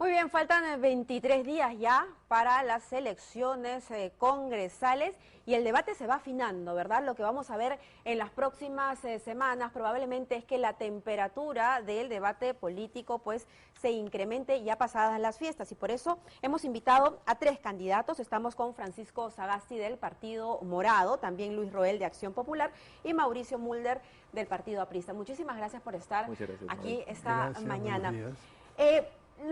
Muy bien, faltan 23 días ya para las elecciones congresales y el debate se va afinando, ¿verdad? Lo que vamos a ver en las próximas semanas probablemente es que la temperatura del debate político pues se incremente ya pasadas las fiestas y por eso hemos invitado a 3 candidatos. Estamos con Francisco Sagasti del Partido Morado, también Luis Roel de Acción Popular y Mauricio Mulder del Partido Aprista. Muchísimas gracias por estar aquí esta mañana.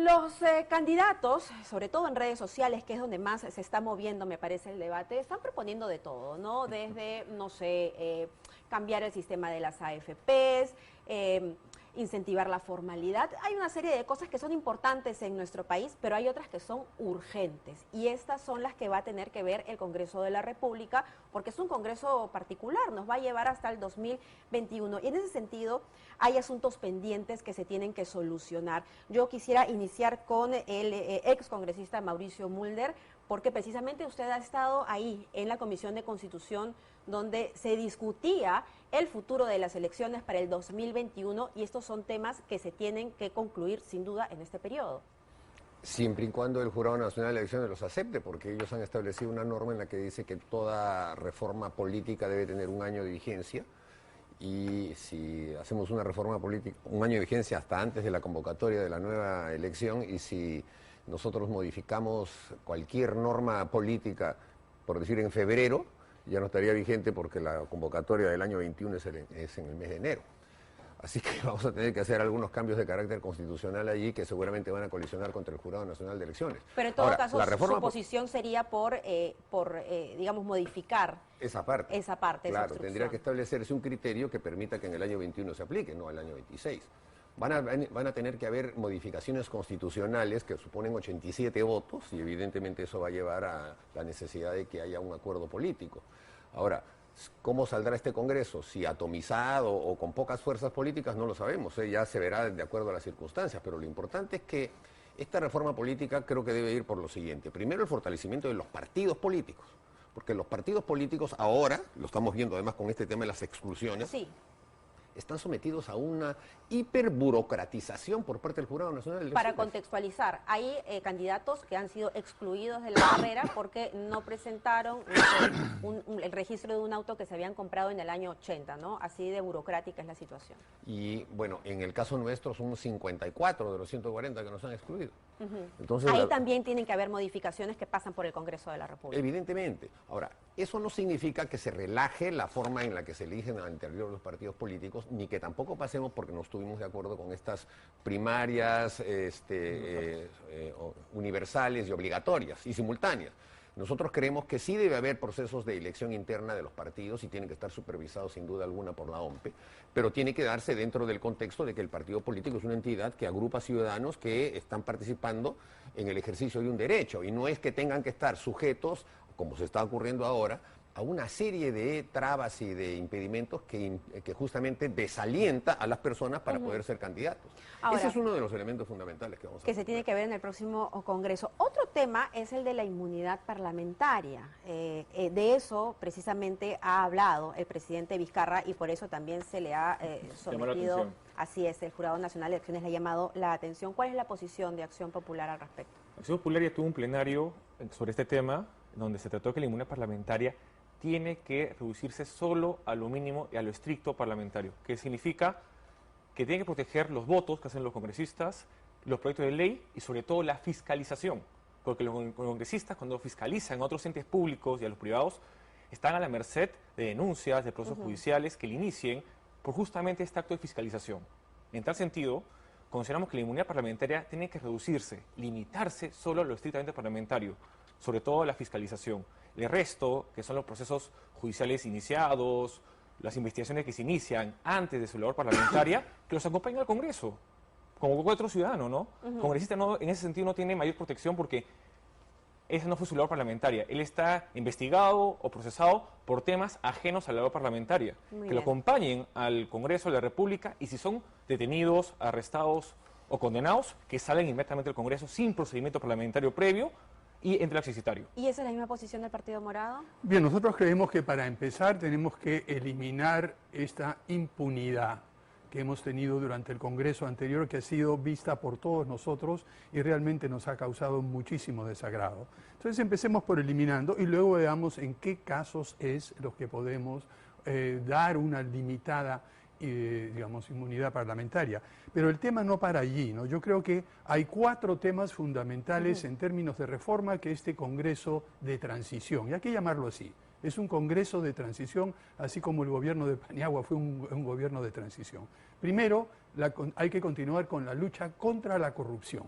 Los candidatos, sobre todo en redes sociales, que es donde más se está moviendo, me parece, el debate, están proponiendo de todo, ¿no? Desde, no sé, cambiar el sistema de las AFPs, incentivar la formalidad. Hay una serie de cosas que son importantes en nuestro país, pero hay otras que son urgentes. Y estas son las que va a tener que ver el Congreso de la República, porque es un Congreso particular, nos va a llevar hasta el 2021. Y en ese sentido, hay asuntos pendientes que se tienen que solucionar. Yo quisiera iniciar con el ex congresista Mauricio Mulder, porque precisamente usted ha estado ahí en la Comisión de Constitución donde se discutía el futuro de las elecciones para el 2021 y estos son temas que se tienen que concluir sin duda en este periodo. Siempre y cuando el Jurado Nacional de Elecciones los acepte, porque ellos han establecido una norma en la que dice que toda reforma política debe tener un año de vigencia y si hacemos una reforma política, un año de vigencia hasta antes de la convocatoria de la nueva elección y si nosotros modificamos cualquier norma política, por decir en febrero, ya no estaría vigente porque la convocatoria del año 21 es en el mes de enero. Así que vamos a tener que hacer algunos cambios de carácter constitucional allí que seguramente van a colisionar contra el Jurado Nacional de Elecciones. Pero en todo caso, su posición sería por digamos, modificar esa parte. Claro, tendría que establecerse un criterio que permita que en el año 21 se aplique, no al año 26. Van a tener que haber modificaciones constitucionales que suponen 87 votos y evidentemente eso va a llevar a la necesidad de que haya un acuerdo político. Ahora, ¿cómo saldrá este Congreso? Si atomizado o con pocas fuerzas políticas, no lo sabemos, ya se verá de acuerdo a las circunstancias, pero lo importante es que esta reforma política creo que debe ir por lo siguiente. Primero, el fortalecimiento de los partidos políticos, porque los partidos políticos ahora, lo estamos viendo además con este tema de las exclusiones, sí, están sometidos a una hiperburocratización por parte del Jurado Nacional de Elecciones. Para contextualizar, hay candidatos que han sido excluidos de la carrera porque no presentaron el registro de un auto que se habían comprado en el año 80, ¿no? Así de burocrática es la situación. Y bueno, en el caso nuestro son 54 de los 140 que nos han excluido. Entonces, ahí también tienen que haber modificaciones que pasan por el Congreso de la República. Evidentemente. Ahora, eso no significa que se relaje la forma en la que se eligen al interior de los partidos políticos, ni que tampoco pasemos porque no estuvimos de acuerdo con estas primarias universales y obligatorias y simultáneas. Nosotros creemos que sí debe haber procesos de elección interna de los partidos y tienen que estar supervisados sin duda alguna por la OMPE, pero tiene que darse dentro del contexto de que el partido político es una entidad que agrupa ciudadanos que están participando en el ejercicio de un derecho y no es que tengan que estar sujetos, como se está ocurriendo ahora, a una serie de trabas y de impedimentos que justamente desalienta a las personas para poder ser candidatos. Ahora, ese es uno de los elementos fundamentales que vamos a se tiene que ver en el próximo Congreso. Otro tema es el de la inmunidad parlamentaria. De eso precisamente ha hablado el presidente Vizcarra y por eso también se le ha sometido, así es, el Jurado Nacional de Elecciones le ha llamado la atención. ¿Cuál es la posición de Acción Popular al respecto? Acción Popular ya tuvo un plenario sobre este tema, donde se trató que la inmunidad parlamentaria tiene que reducirse solo a lo mínimo y a lo estricto parlamentario, que significa que tiene que proteger los votos que hacen los congresistas, los proyectos de ley y sobre todo la fiscalización, porque los congresistas cuando fiscalizan a otros entes públicos y a los privados están a la merced de denuncias, de procesos judiciales que le inicien por justamente este acto de fiscalización. En tal sentido, consideramos que la inmunidad parlamentaria tiene que reducirse, limitarse solo a lo estrictamente parlamentario, sobre todo a la fiscalización. El resto, que son los procesos judiciales iniciados, las investigaciones que se inician antes de su labor parlamentaria, que los acompañen al Congreso, como cualquier otro ciudadano, ¿no? El congresista no, en ese sentido no tiene mayor protección porque esa no fue su labor parlamentaria. Él está investigado o procesado por temas ajenos a la labor parlamentaria, que lo acompañen al Congreso de la República y si son detenidos, arrestados o condenados, que salgan inmediatamente del Congreso sin procedimiento parlamentario previo y entre el accesitario. ¿Y esa es la misma posición del Partido Morado? Bien, nosotros creemos que para empezar tenemos que eliminar esta impunidad. que hemos tenido durante el Congreso anterior, que ha sido vista por todos nosotros y realmente nos ha causado muchísimo desagrado. Entonces empecemos por eliminando y luego veamos en qué casos es los que podemos dar una limitada digamos, inmunidad parlamentaria. Pero el tema no para allí, ¿no? Yo creo que hay 4 temas fundamentales en términos de reforma que este Congreso de transición, y hay que llamarlo así, es un Congreso de transición, así como el gobierno de Paniagua fue un gobierno de transición. Primero, hay que continuar con la lucha contra la corrupción.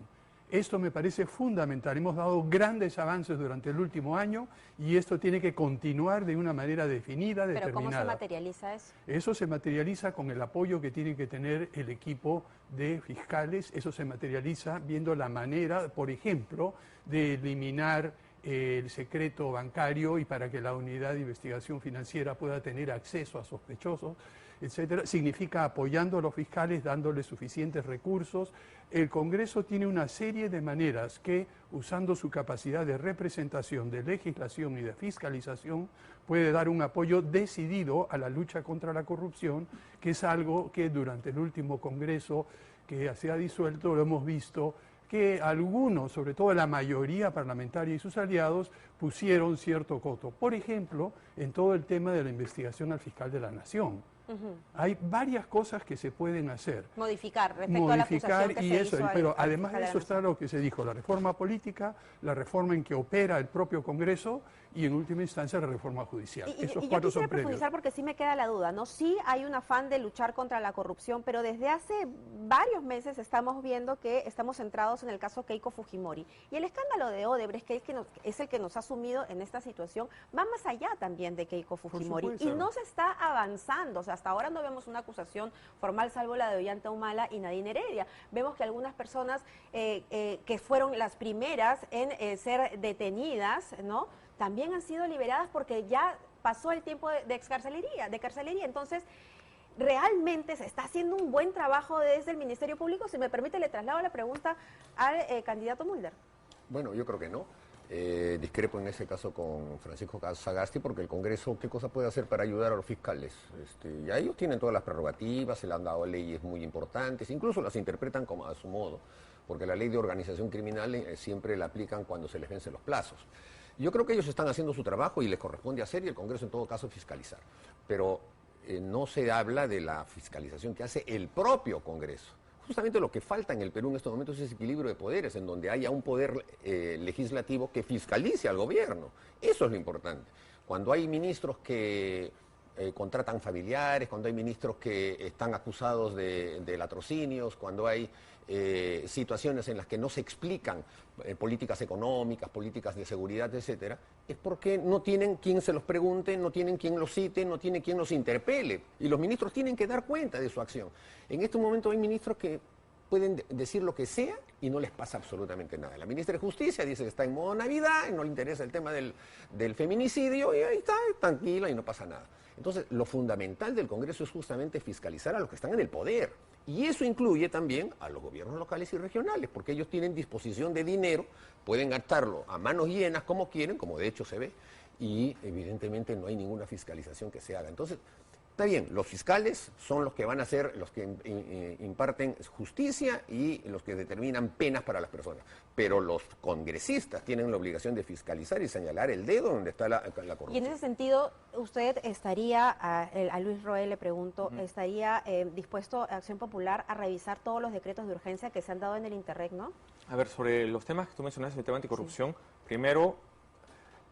Esto me parece fundamental. Hemos dado grandes avances durante el último año y esto tiene que continuar de una manera definida, determinada. ¿Pero cómo se materializa eso? Eso se materializa con el apoyo que tiene que tener el equipo de fiscales. Eso se materializa viendo la manera, por ejemplo, de eliminar el secreto bancario y para que la unidad de investigación financiera pueda tener acceso a sospechosos, etcétera. Significa apoyando a los fiscales, dándoles suficientes recursos. El Congreso tiene una serie de maneras que, usando su capacidad de representación, de legislación y de fiscalización, puede dar un apoyo decidido a la lucha contra la corrupción, que es algo que durante el último Congreso que se ha disuelto lo hemos visto, que algunos, sobre todo la mayoría parlamentaria y sus aliados, pusieron cierto coto. Por ejemplo, en todo el tema de la investigación al fiscal de la Nación. Hay varias cosas que se pueden hacer. Modificar respecto a la acusación que y se eso, hizo pero al además fiscal de la eso está lo que se dijo, la reforma política, la reforma en que opera el propio Congreso y en última instancia la reforma judicial. Esos yo 4 quisiera son previos. profundizar porque sí me queda la duda, ¿no? Sí hay un afán de luchar contra la corrupción, pero desde hace varios meses estamos viendo que estamos centrados en el caso Keiko Fujimori. Y el escándalo de Odebrecht, que es el que nos ha sumido en esta situación, va más allá también de Keiko Fujimori. Y no se está avanzando, o sea, hasta ahora no vemos una acusación formal salvo la de Ollanta Humala y Nadine Heredia. Vemos que algunas personas que fueron las primeras en ser detenidas, ¿no?, también han sido liberadas porque ya pasó el tiempo de carcelería. Entonces, ¿realmente se está haciendo un buen trabajo desde el Ministerio Público? Si me permite, le traslado la pregunta al candidato Mulder. Bueno, yo creo que no. Discrepo en ese caso con Francisco Sagasti, porque el Congreso, ¿qué cosa puede hacer para ayudar a los fiscales? Ya ellos tienen todas las prerrogativas, se le han dado leyes muy importantes, incluso las interpretan como a su modo, porque la ley de organización criminal siempre la aplican cuando se les vencen los plazos. Yo creo que ellos están haciendo su trabajo y les corresponde hacer, y el Congreso en todo caso fiscalizar. Pero no se habla de la fiscalización que hace el propio Congreso. Justamente lo que falta en el Perú en estos momentos es ese equilibrio de poderes, en donde haya un poder legislativo que fiscalice al gobierno. Eso es lo importante. Cuando hay ministros que contratan familiares, cuando hay ministros que están acusados de latrocinios, cuando hay situaciones en las que no se explican políticas económicas, políticas de seguridad, etcétera, es porque no tienen quien se los pregunte, no tienen quien los cite, no tienen quien los interpele. Y los ministros tienen que dar cuenta de su acción. En este momento hay ministros que pueden decir lo que sea y no les pasa absolutamente nada. La ministra de Justicia dice que está en modo Navidad y no le interesa el tema del feminicidio y ahí está, tranquila y no pasa nada. Entonces, lo fundamental del Congreso es justamente fiscalizar a los que están en el poder. Y eso incluye también a los gobiernos locales y regionales, porque ellos tienen disposición de dinero, pueden gastarlo a manos llenas como quieren, como de hecho se ve, y evidentemente no hay ninguna fiscalización que se haga. Entonces, está bien, los fiscales son los que van a ser los que imparten justicia y los que determinan penas para las personas. Pero los congresistas tienen la obligación de fiscalizar y señalar el dedo donde está la corrupción. Y en ese sentido, usted estaría, a Luis Roel le pregunto, ¿estaría dispuesto a Acción Popular a revisar todos los decretos de urgencia que se han dado en el Interreg, no? A ver, sobre los temas que tú mencionaste, el tema anticorrupción, primero,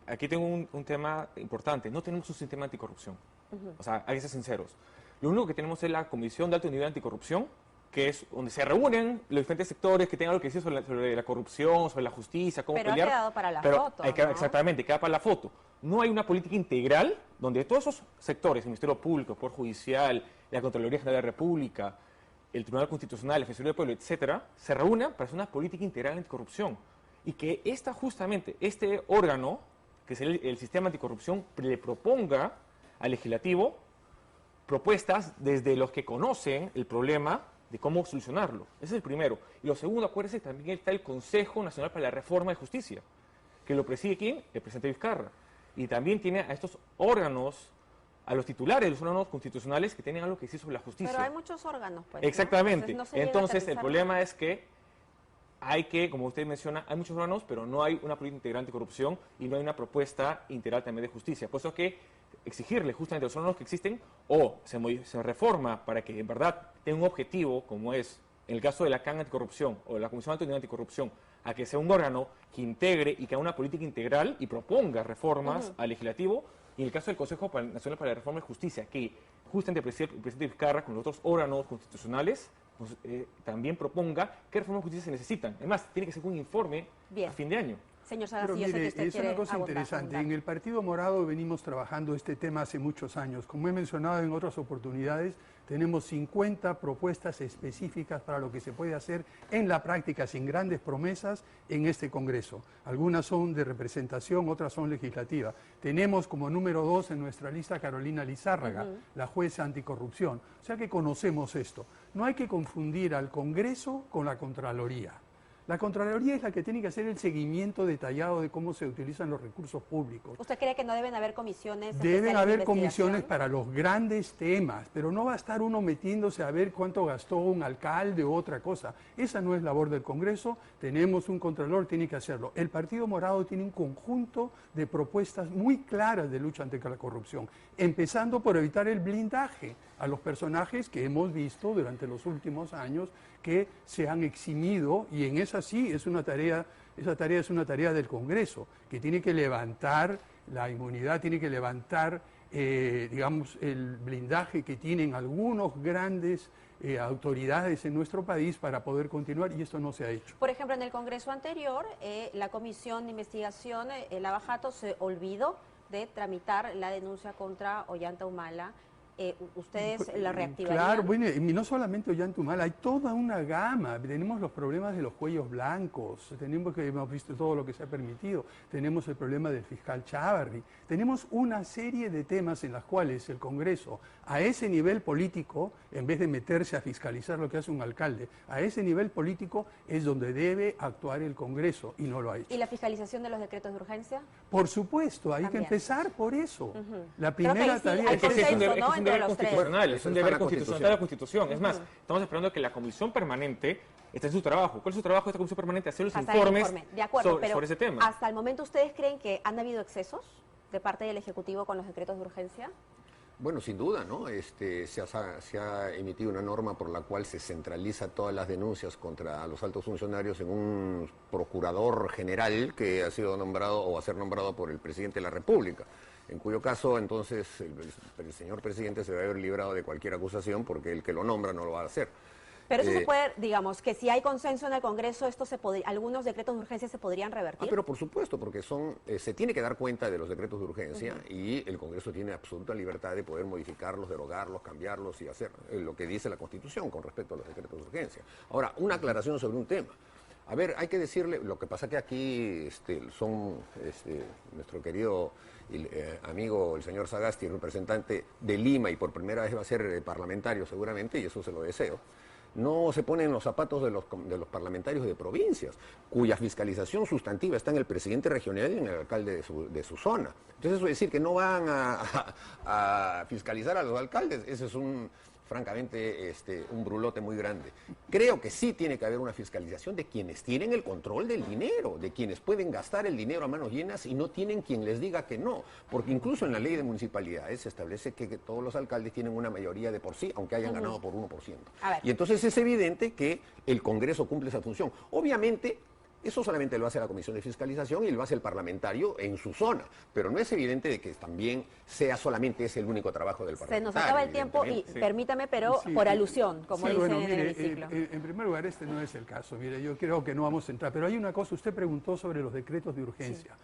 aquí tengo un tema importante. No tenemos un sistema anticorrupción. O sea, hay que ser sinceros. Lo único que tenemos es la Comisión de Alto Nivel Anticorrupción, que es donde se reúnen los diferentes sectores que tengan algo que decir sobre la corrupción, sobre la justicia, cómo pelear. Pero ha quedado para la foto, ¿no? Exactamente, queda para la foto. No hay una política integral donde todos esos sectores, el Ministerio Público, el Poder Judicial, la Contraloría General de la República, el Tribunal Constitucional, el Defensoría del Pueblo, etcétera, se reúnan para hacer una política integral anticorrupción. Y que este órgano, que es el sistema anticorrupción, le proponga al legislativo propuestas desde los que conocen el problema de cómo solucionarlo. Ese es el primero. Y lo segundo, acuérdense, también está el Consejo Nacional para la Reforma de Justicia, que lo preside ¿quién? El presidente Vizcarra. Y también tiene a estos órganos a los titulares de los órganos constitucionales que tienen algo que decir sobre la justicia. Pero hay muchos órganos, pues. Exactamente. ¿No? Se llega a Entonces, el aterrizar problema nada. es que hay que, como usted menciona, hay muchos órganos, pero no hay una política integral anticorrupción y no hay una propuesta integral también de justicia. Por eso es que exigirle justamente a los órganos que existen o se reforma para que en verdad tenga un objetivo, como es en el caso de la CAN Anticorrupción o de la Comisión Anticorrupción, a que sea un órgano que integre y que haga una política integral y proponga reformas al legislativo. Y en el caso del Consejo Nacional para la Reforma y Justicia, que justamente el presidente Vizcarra con los otros órganos constitucionales pues, también proponga qué reformas de justicia se necesitan. Además, tiene que ser un informe a fin de año. Señor Pero Sagasti, yo sé que mire, usted es quiere una cosa abundar, interesante. abundar. En el Partido Morado venimos trabajando este tema hace muchos años. Como he mencionado en otras oportunidades, tenemos 50 propuestas específicas para lo que se puede hacer en la práctica sin grandes promesas en este Congreso. Algunas son de representación, otras son legislativas. Tenemos como número 2 en nuestra lista Carolina Lizárraga, la jueza anticorrupción. O sea que conocemos esto. No hay que confundir al Congreso con la Contraloría. La Contraloría es la que tiene que hacer el seguimiento detallado de cómo se utilizan los recursos públicos. ¿Usted cree que no deben haber comisiones Deben especiales de haber investigación? comisiones para los grandes temas, pero no va a estar uno metiéndose a ver cuánto gastó un alcalde u otra cosa. Esa no es labor del Congreso, tenemos un contralor, tiene que hacerlo. El Partido Morado tiene un conjunto de propuestas muy claras de lucha ante la corrupción, empezando por evitar el blindaje a los personajes que hemos visto durante los últimos años que se han eximido, y en esa sí es una tarea, esa tarea es una tarea del Congreso, que tiene que levantar la inmunidad, tiene que levantar, digamos, el blindaje que tienen algunos grandes autoridades en nuestro país para poder continuar, y esto no se ha hecho. Por ejemplo, en el Congreso anterior, la Comisión de Investigación, Lava Jato, se olvidó de tramitar la denuncia contra Ollanta Humala. ¿Ustedes la reactivarían? Claro, bueno, y no solamente Ollantumala, hay toda una gama. Tenemos los problemas de los cuellos blancos, tenemos que hemos visto todo lo que se ha permitido, tenemos el problema del fiscal Chávarri, tenemos una serie de temas en los cuales el Congreso, a ese nivel político, en vez de meterse a fiscalizar lo que hace un alcalde, a ese nivel político es donde debe actuar el Congreso, y no lo ha hecho. ¿Y la fiscalización de los decretos de urgencia? Por supuesto, hay También. que empezar por eso. La Creo que primera ahí sí tarea hay es consenso, ¿no? Es un Entre deber los tres. constitucional, es Eso un está en deber la constitucional, Constitución. está en la Constitución. Es más, estamos esperando que la comisión permanente esté en su trabajo. ¿Cuál es su trabajo de esta comisión permanente? Hacer los Hasta el informes informe. De acuerdo, sobre, pero sobre ese tema. hasta el momento, ¿ustedes creen que han habido excesos de parte del Ejecutivo con los decretos de urgencia? Bueno, sin duda, ¿no? Se ha emitido una norma por la cual se centraliza todas las denuncias contra los altos funcionarios en un procurador general que ha sido nombrado o va a ser nombrado por el presidente de la República, en cuyo caso entonces el señor presidente se va a haber librado de cualquier acusación porque el que lo nombra no lo va a hacer. Pero eso se puede, digamos, que si hay consenso en el Congreso, algunos decretos de urgencia se podrían revertir. Pero por supuesto, porque se tiene que dar cuenta de los decretos de urgencia y el Congreso tiene absoluta libertad de poder modificarlos, derogarlos, cambiarlos y hacer lo que dice la Constitución con respecto a los decretos de urgencia. Ahora, una aclaración sobre un tema. A ver, hay que decirle, lo que pasa que aquí nuestro querido amigo, el señor Sagasti, representante de Lima y por primera vez va a ser parlamentario seguramente, y eso se lo deseo. No se ponen los zapatos de los parlamentarios de provincias, cuya fiscalización sustantiva está en el presidente regional y en el alcalde de su zona. Entonces, eso es decir que no van a fiscalizar a los alcaldes, ese es francamente, un brulote muy grande. Creo que sí tiene que haber una fiscalización de quienes tienen el control del dinero, de quienes pueden gastar el dinero a manos llenas y no tienen quien les diga que no, porque incluso en la ley de municipalidades se establece que todos los alcaldes tienen una mayoría de por sí, aunque hayan ganado por 1%. Y entonces es evidente que el Congreso cumple esa función. Obviamente, eso solamente lo hace la Comisión de Fiscalización y lo hace el parlamentario en su zona, pero no es evidente de que también sea solamente ese el único trabajo del parlamentario. Se nos acaba el tiempo y permítame, pero por alusión, como dicen en el hemiciclo. En primer lugar, este no es el caso. Mire, yo creo que no vamos a entrar, pero hay una cosa, usted preguntó sobre los decretos de urgencia.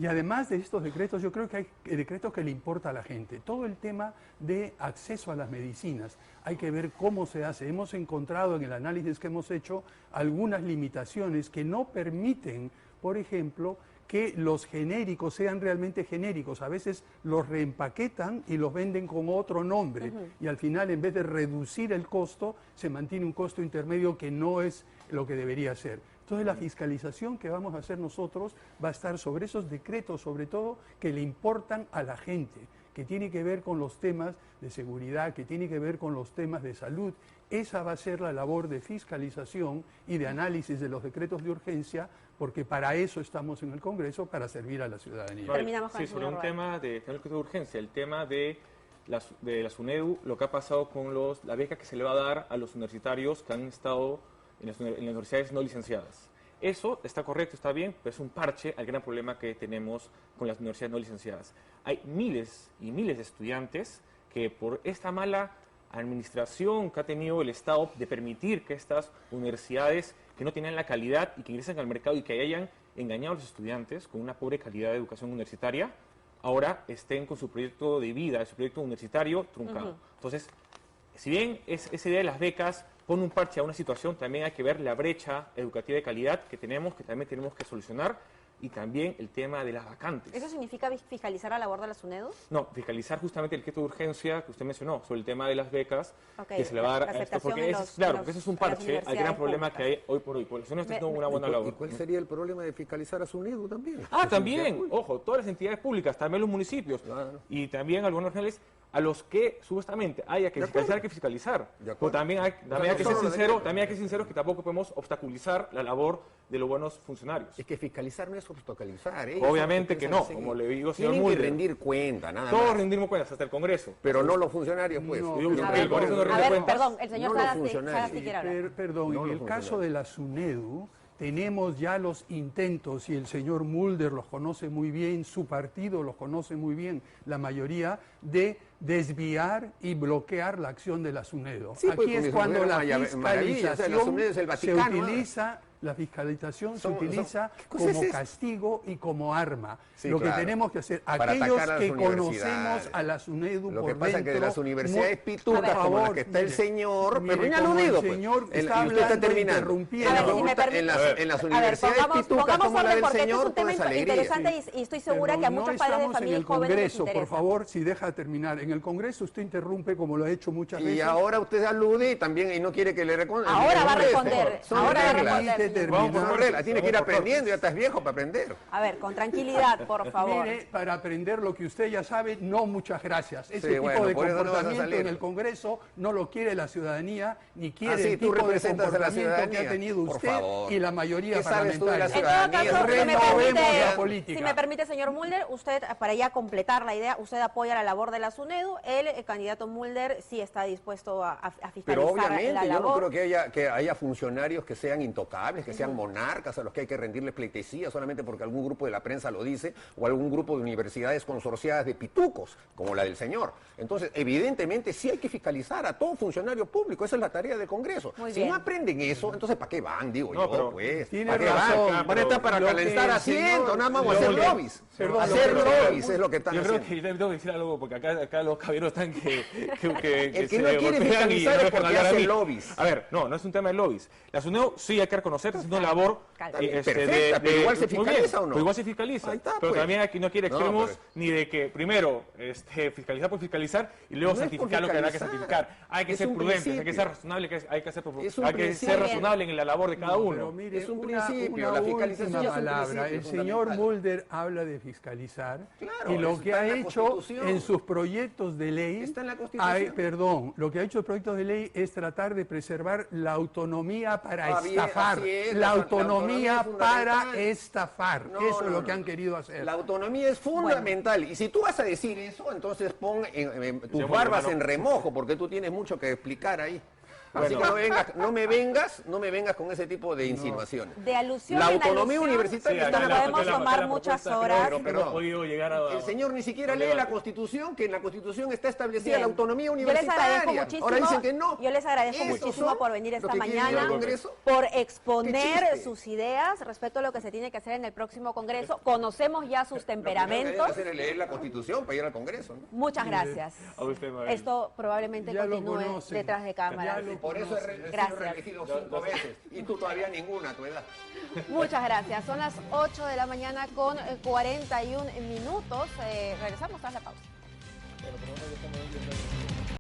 Y además de estos decretos, yo creo que hay decretos que le importa a la gente. Todo el tema de acceso a las medicinas, hay que ver cómo se hace. Hemos encontrado en el análisis que hemos hecho algunas limitaciones que no permiten, por ejemplo, que los genéricos sean realmente genéricos. A veces los reempaquetan y los venden con otro nombre. Y al final, en vez de reducir el costo, se mantiene un costo intermedio que no es lo que debería ser. Entonces la fiscalización que vamos a hacer nosotros va a estar sobre esos decretos, sobre todo, que le importan a la gente, que tiene que ver con los temas de seguridad, que tiene que ver con los temas de salud. Esa va a ser la labor de fiscalización y de análisis de los decretos de urgencia, porque para eso estamos en el Congreso, para servir a la ciudadanía. Terminamos con Sí, el sobre señor un Roel. tema de decreto de urgencia, el tema de la SUNEDU, lo que ha pasado con la beca que se le va a dar a los universitarios que han estado en las universidades no licenciadas. Eso está correcto, está bien, pero es un parche al gran problema que tenemos con las universidades no licenciadas. Hay miles y miles de estudiantes que por esta mala administración que ha tenido el Estado de permitir que estas universidades que no tienen la calidad y que ingresen al mercado y que hayan engañado a los estudiantes con una pobre calidad de educación universitaria, ahora estén con su proyecto de vida, su proyecto universitario truncado. Entonces, si bien esa idea de las becas pone un parche a una situación, también hay que ver la brecha educativa de calidad que también tenemos que solucionar, y también el tema de las vacantes. ¿Eso significa fiscalizar la labor de la SUNEDU? No, fiscalizar justamente el decreto de urgencia que usted mencionó sobre el tema de las becas, Ok, que se le va a dar la a esto, aceptación porque en ese, los- claro, en porque ese es los- un en las parche al gran universidades problema que públicas. hay hoy por hoy. Por eso no está Me- haciendo una buena ¿Y labor. cuál sería el problema de fiscalizar a SUNEDU también? También, ojo, todas las entidades públicas, también los municipios Claro. y también algunos regionales a los que supuestamente haya que De fiscalizar, acuerdo. hay que fiscalizar. De acuerdo. Pero también hay no que ser solo sinceros, debería. también hay que ser sinceros que tampoco podemos obstaculizar la labor de los buenos funcionarios. Es que fiscalizar no es obstaculizar. Obviamente que no, como le digo, señor Tienen que Mulder. rendir cuenta, nada Todos más. rendimos cuentas, hasta el Congreso. Pero no los funcionarios, pues. No, Yo- pero- A el ver, Congreso no rinde a ver, cuentas. perdón, el señor No los Sagasti funcionarios. quiere hablar. Perdón, No en los el caso funcionarios. de la SUNEDU tenemos ya los intentos, y el señor Mulder los conoce muy bien, su partido los conoce muy bien, la mayoría, de desviar y bloquear la acción de la SUNEDU. Sí, pues, Aquí es con cuando eso la era una maravilla, o sea, la SUNEDU es el fiscalización se Vaticano, utiliza, la fiscalización se Son- utiliza ¿qué cosa es como esto? castigo y como arma. Sí, Lo que claro. tenemos que hacer, Para aquellos atacar a las que conocemos universidades. a la SUNEDU Lo por que pasa es que de las dentro, universidades por pitucas, como favor, la que está el mire, señor, mire, pero ya lo como el digo, pues. señor Y está usted está hablando, terminando. interrumpiendo. A ver, En si me las- permite- en las A ver, universidades pitucas pongamos como la orden del porque este es señor, un tema todo es alegría. interesante y estoy segura Pero que a no muchos padres de estamos familia en y el jóvenes les Congreso, por interesa. favor, si deja terminar. En el Congreso usted interrumpe como lo ha hecho muchas Y veces. ahora usted alude y también y no quiere que le responda. Ahora va a responder, Son ahora va a reglas. responder. Permite señor. Vamos por terminar. reglas. Tiene que ir Vamos por aprendiendo, ya estás viejo para aprender. A ver, con tranquilidad, por favor. Mire, para aprender lo que usted ya sabe, no, muchas gracias. Ese Sí, tipo bueno, de por eso no vas a comportamiento salir. en el Congreso no lo quiere la ciudadanía, ni quiere Ah, sí, el tú tipo de representas a la comportamiento que ciudadanía. ha tenido Por usted favor. y la mayoría ¿Qué sabes tú de la parlamentaria. En todo ciudadanía? caso, si me Renovemos permite, la política. si me permite, señor Mulder, usted, para ya completar la idea, usted apoya la labor de la SUNEDU, el candidato Mulder sí está dispuesto a fiscalizar Pero la obviamente yo no labor. creo que haya funcionarios que sean intocables, que sean monarcas a los que hay que rendirles pleitesía solamente porque algún grupo de la prensa lo dice o algún grupo de universidades consorciadas de pitucos, como la del señor. Entonces, evidentemente sí hay que fiscalizar a todo funcionario público, esa es la tarea del Congreso. Muy Si bien. no aprenden eso, entonces ¿para qué van? Digo No, yo, pero pues. tiene ¿Para qué razón, van? Van a estar para lo que calentar el asientos, señor- nada más, o lo hacer que- lobbies. Perdón, Hacer lo que- lobbies es lo que están Yo creo haciendo. que tengo que decir algo, porque acá los caballeros están que El que se no quiere golpean y fiscalizar no es dejan porque hablar a hace mí. lobbies. A ver, no es un tema de lobbies. La SUNEDU sí hay que reconocer, está haciendo una labor Calma. Perfecta, pero igual se muy bien, fiscaliza o no. pero igual se fiscaliza. Ahí está, pero pues. también aquí no quiere No, extremos pero- ni de que primero fiscalizar por fiscalizar y luego No es por santificar lo que habrá que fiscalizar. santificar. Hay que Es ser un prudentes, hay que principio. ser razonable, hay que ser Es un hay que principio. ser razonable en la labor de cada No, uno. pero mire, Es un una principio, la fiscalización última es un palabra. principio El señor fundamental. Mulder habla de fiscalizar Claro, y lo eso que está ha en la hecho Constitución. en sus proyectos de ley, Está en la Constitución. perdón, lo que ha hecho en proyectos de ley es tratar de preservar la autonomía para Ah, bien, estafar, así es, la la autonomía autonomía es para fundamental. estafar. No, Eso es no, lo no. que han querido hacer. La autonomía es fundamental. Y si tú vas a decir eso, entonces pon tus Señor barbas Mulder, en remojo, porque tú tienes mucho que explicar ahí. Así Bueno. que no me vengas con ese tipo de insinuaciones. De alusión La en autonomía alusión, universitaria está en la podemos Constitución. tomar muchas horas. Pero, perdón. No he podido llegar a... El señor ni siquiera al lee la debate. Constitución, que en la Constitución está establecida Bien. la autonomía Yo les universitaria. agradezco muchísimo. Ahora dicen que no. Yo les agradezco ¿Esos muchísimo son por venir lo esta que quieren ir mañana, al Congreso? por Qué exponer chiste. sus ideas respecto a lo que se tiene que hacer en el próximo Congreso. Conocemos ya sus Lo primero que temperamentos. deben hacer es leer la Constitución para ir al Congreso, ¿no? Muchas gracias. A usted, Mabel. Esto probablemente Ya lo continúe conocen. detrás de cámaras. Ya lo Por eso he sido Gracias. reelegido 5 veces. Y tú todavía ninguna a tu edad. Muchas gracias. Son las 8 de la mañana con 41 minutos. Regresamos tras la pausa. Bueno, pero no, ya estamos viendo-